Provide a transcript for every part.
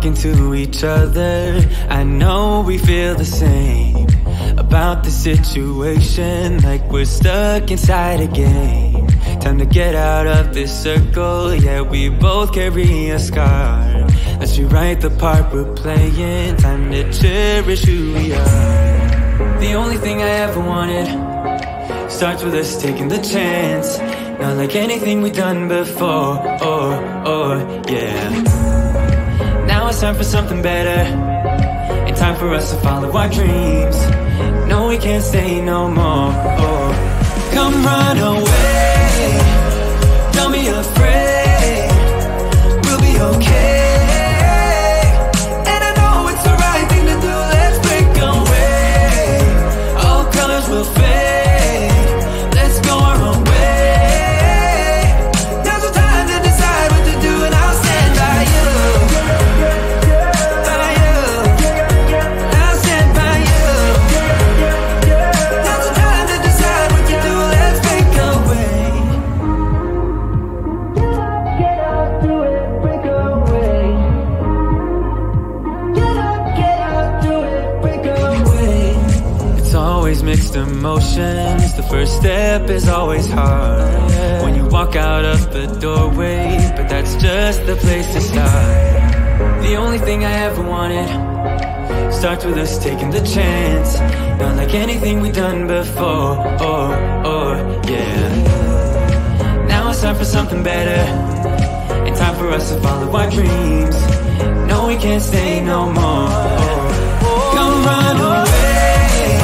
talking to each other. I know we feel the same about the situation, like we're stuck inside a game. Time to get out of this circle, yeah, we both carry a scar. Let's rewrite the part we're playing, time to cherish who we are. The only thing I ever wanted starts with us taking the chance. Not like anything we've done before, yeah. Now it's time for something better, and time for us to follow our dreams. No, we can't stay no more. Come run away, don't be afraid, we'll be okay. And I know it's the right thing to do, let's break away. All colors will fade, let's go our own way. Now's the time to decide what to do, and I'll stand by you. By you, I'll stand by you. Now's the time to decide what to do, let's break away. Get up, do it, break away. Get up, do it, break away. It's always mixed emotions, the first step is always hard. When you walk out of the doorway, but that's just the place to start. The only thing I ever wanted starts with us taking the chance. Not like anything we've done before, yeah. Now it's time for something better, and time for us to follow our dreams. No, we can't stay no more. Come run away,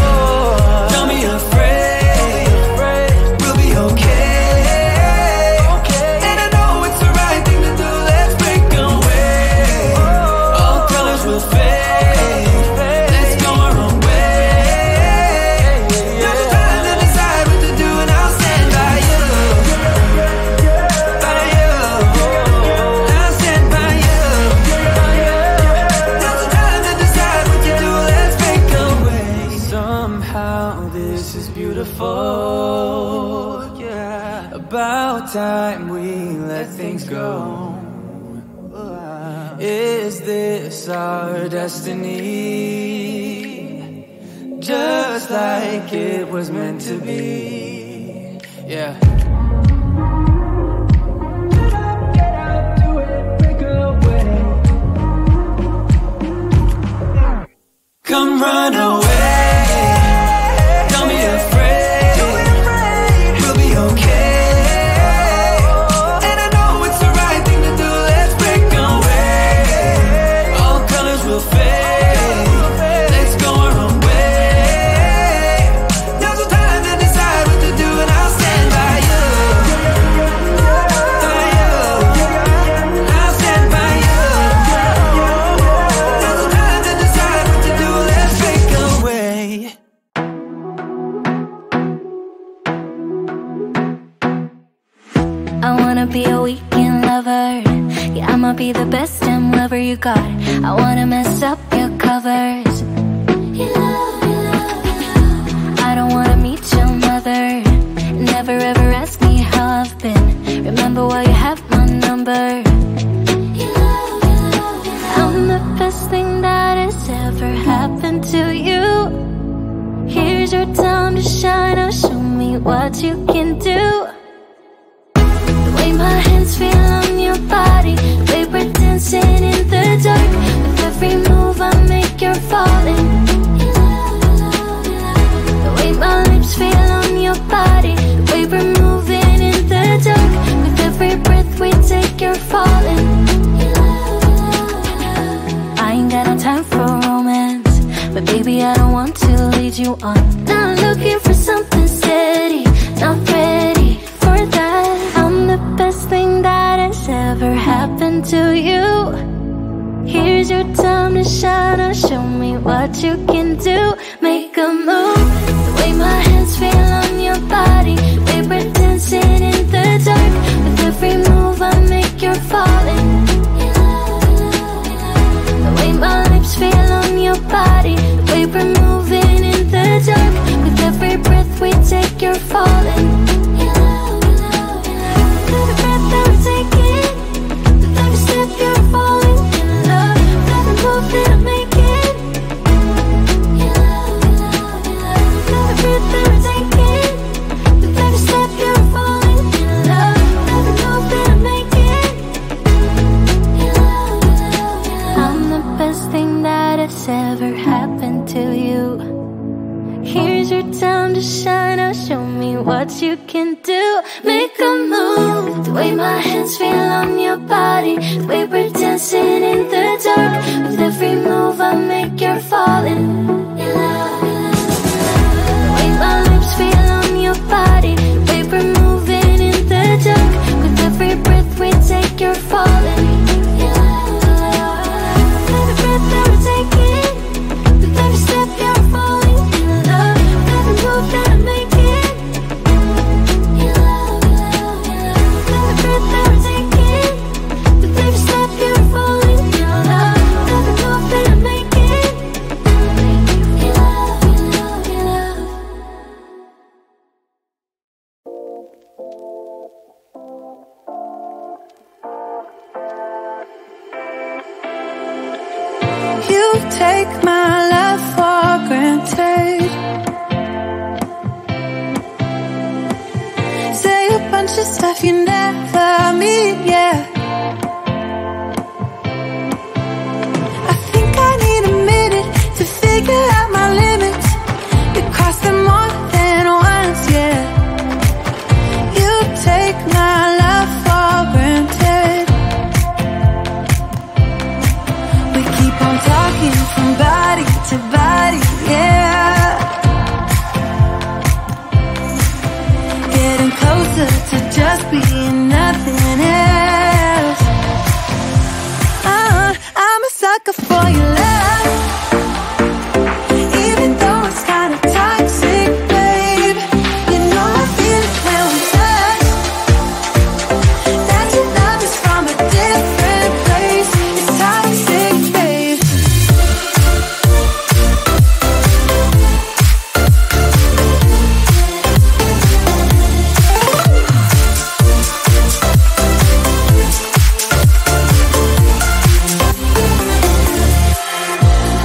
don't be afraid, we'll be okay. And I know it's the right thing to do, let's break away. All colors will fade, let's go our own way. Now's the time to decide what to do, and I'll stand by you. By you, I'll stand by you. Now's the time to decide what to do, let's break away. Somehow this is beautiful, yeah. About time we let things go. Is this our destiny? Just like it was meant to be, yeah. Get out, do it, break away. Come run away, don't be afraid, we'll be okay. And I know it's the right thing to do, let's break away. All colors will fade, let's go our own way. Now's the time to decide what to do, and I'll stand by you. By you, I'll stand by you. Now's the time to decide what to do, let's break away. I wanna be a weekend lover. Yeah, I'ma be the best damn lover you got. I wanna mess up your covers. I don't wanna meet your mother. Never ever ask me how I've been. Remember why you have my number. I'm the best thing that has ever happened to you. Here's your time to shine. Now show me what you can do. The way my hands feel on your body, the way we're dancing in the dark. With every move I make, you're falling. The way my lips feel on your body, the way we're moving in the dark. With every breath we take, you're falling. I ain't got no time for romance, but baby I don't want to lead you on. Not looking for something steady, not ready for that. I'm the best thing that has ever happened to you. Here's your time to shine. Now show me what you can do. Make a move. The way my hands feel on your body, the way we're dancing in the dark. With every move I make, you're falling. The way my lips feel on your body, the way we're moving in the dark. With every breath we take, you're falling. With every breath that we're taking, with every step you're falling in love. With to shine. Now show me what you can do. Make a move. The way my hands feel on your body, the way we're dancing in the dark. With every move I make, you're falling in love. The way my lips feel on your body, the way we're moving in the dark. With every breath we take, you're falling in love. With every breath that we're taking, with every step you're falling in love. With every move that I'm making, in love, in love, in love. With every breath that we're taking, with every step you're falling in love. With every move that I'm making, in love, in love, in love. You take my love for granted. Say a bunch of stuff you never mean, yeah. I think I need a minute to figure out my limits. You cross them more than once, yeah. You take my love for granted. We keep on talking from body to body, yeah. Getting closer to just being nothing else. I'm a sucker for your love, even though it's kinda toxic, babe. You know I feel it when we touch, that your love is from a different place. It's toxic, babe.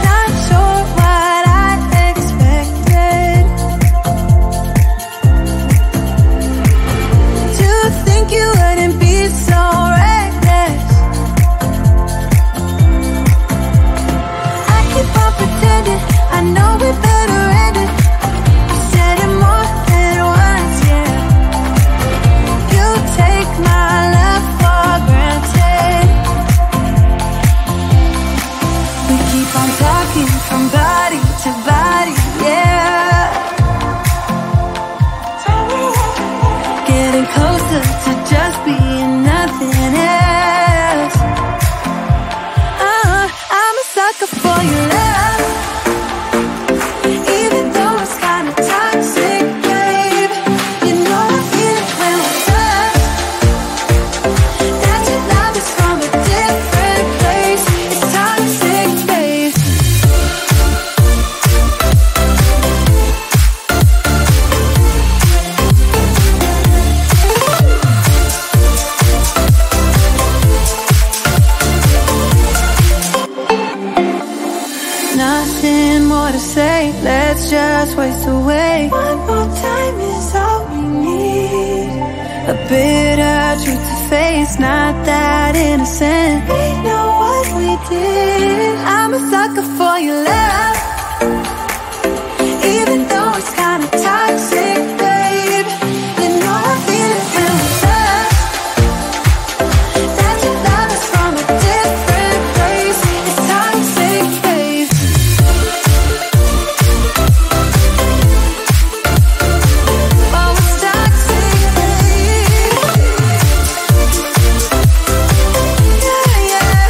Not sure what I expected. To think you wouldn't be so reckless. I keep on pretending I know we better end it. I said it more than once, yeah. You take my love for granted. We keep on talking from body to body, yeah. Getting closer to just being nothing else. I'm a sucker for your love, even though it's kinda toxic, babe. You know I feel it when we touch, that your love is from a different place. It's toxic, babe. Nothing more to say, let's just waste away. One more time is all we need. A bitter truth to face, not that innocent. We know what we did. I'm a sucker for your love, even though it's kinda toxic, babe. You know I feel it when we touch, that your love is from a different place. It's toxic, babe. Oh, it's toxic, babe. Yeah, yeah.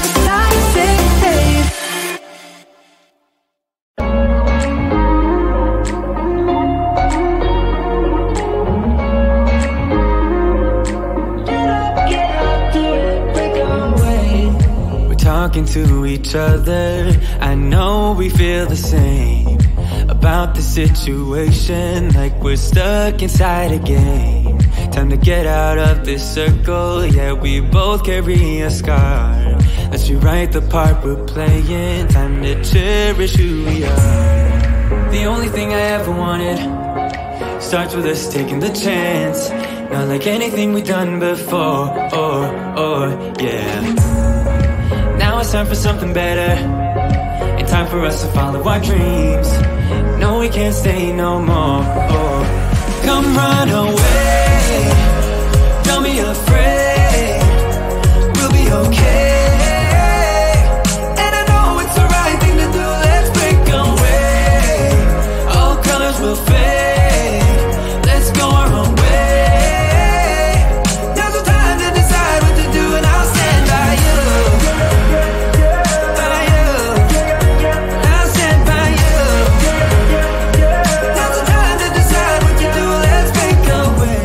It's toxic, babe. We're talking to each other. I know we feel the same about the situation, like we're stuck inside a game. Time to get out of this circle. Yeah, we both carry a scar. Let's rewrite the part we're playing. Time to cherish who we are. The only thing I ever wanted starts with us taking the chance. Not like anything we've done before. Yeah. Now it's time for something better, and time for us to follow our dreams. No, we we can't stay no more. Oh, come run away, don't be afraid, we'll be okay. And I know it's the right thing to do, let's break away. All colors will fade, let's go our own way. Now's the time to decide what to do, and I'll stand by you. By you, I'll stand by you. Now's the time to decide what to do, let's break away.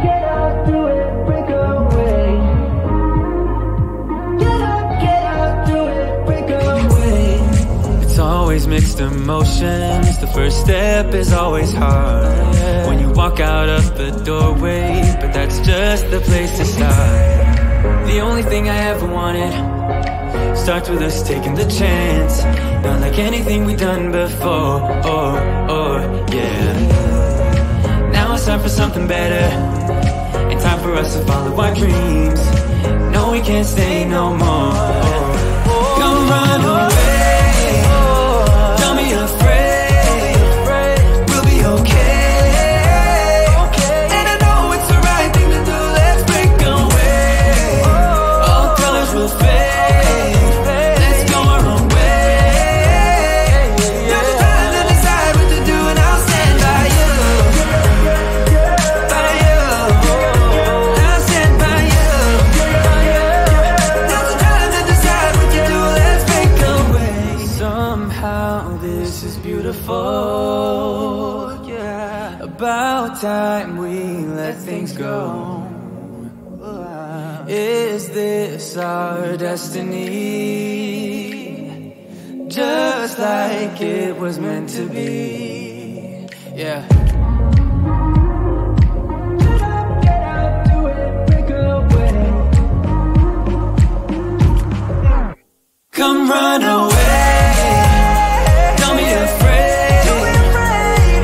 Get up, do it, break away. Get up, do it, break away. It's always mixed emotions, the first step is always hard. When you walk out of the doorway, but that's just the place to start. The only thing I ever wanted starts with us taking the chance. Not like anything we've done before. Yeah. Now it's time for something better, and time for us to follow our dreams. No, we can't stay no more. Come run away, don't be afraid, we'll be okay. And I know it's the right thing to do, let's break away. All colors will fade, let's go our own way. Now's the time to decide what to do, and I'll stand by you. By you, I'll stand by you. Now's the time to decide what to do, let's break away. Somehow this is beautiful, yeah. About time we let things go. Is this our destiny? Just like it was meant to be, yeah. Get out, do it, break away. Come run away, don't be afraid,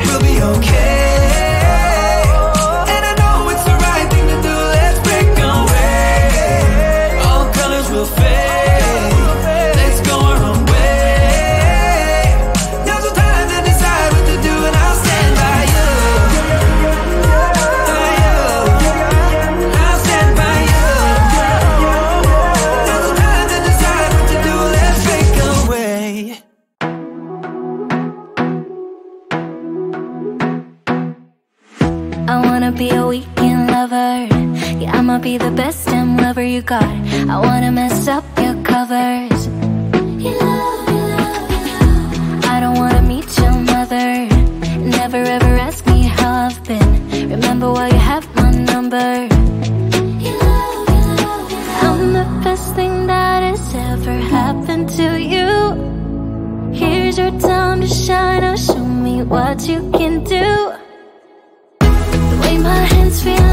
we'll be okay. And I know it's the right thing to do, let's break away. All colors will fade, let's go our own way. Now's the time to decide what to do, and I'll stand by you. By you, I'll stand by you. Now's the time to decide what to do, let's break away. I wanna be a weekend lover. Yeah, I'ma be the best damn lover you got. I wanna mess up your covers. You love, you love, you love. I don't wanna meet your mother. Never ever ask me how I've been. Remember why you have my number. You love, you love, you love. I'm the best thing that has ever happened to you. Here's your time to shine. Now show me what you can do. The way my hands feel